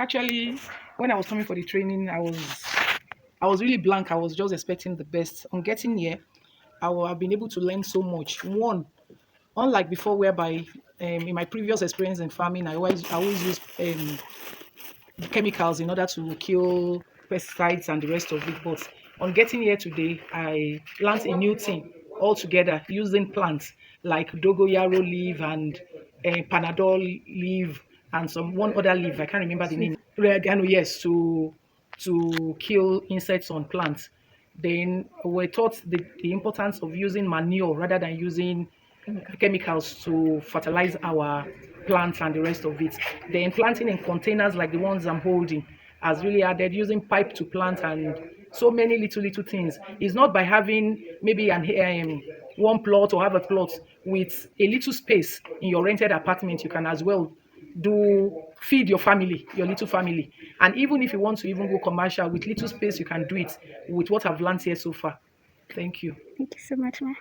Actually, when I was coming for the training, I was really blank. I was just expecting the best. On getting here, I've been able to learn so much. One, unlike before, whereby in my previous experience in farming, I always use chemicals in order to kill pesticides and the rest of it. But on getting here today, I learned a new thing altogether using plants like dogoyaro leaf and panadol leaf and some one other leaf. I can't remember the name. Oregano, yes, to kill insects on plants. Then we're taught the importance of using manure rather than using chemicals to fertilize our plants and the rest of it. Then planting in containers like the ones I'm holding has really added using pipe to plant and so many little things. It's not by having maybe an one plot or have a plot with a little space in your rented apartment. You can as well do feed your family, your little family. And even if you want to even go commercial with little space, you can do it with what I've learned here so far. Thank you. Thank you so much, ma.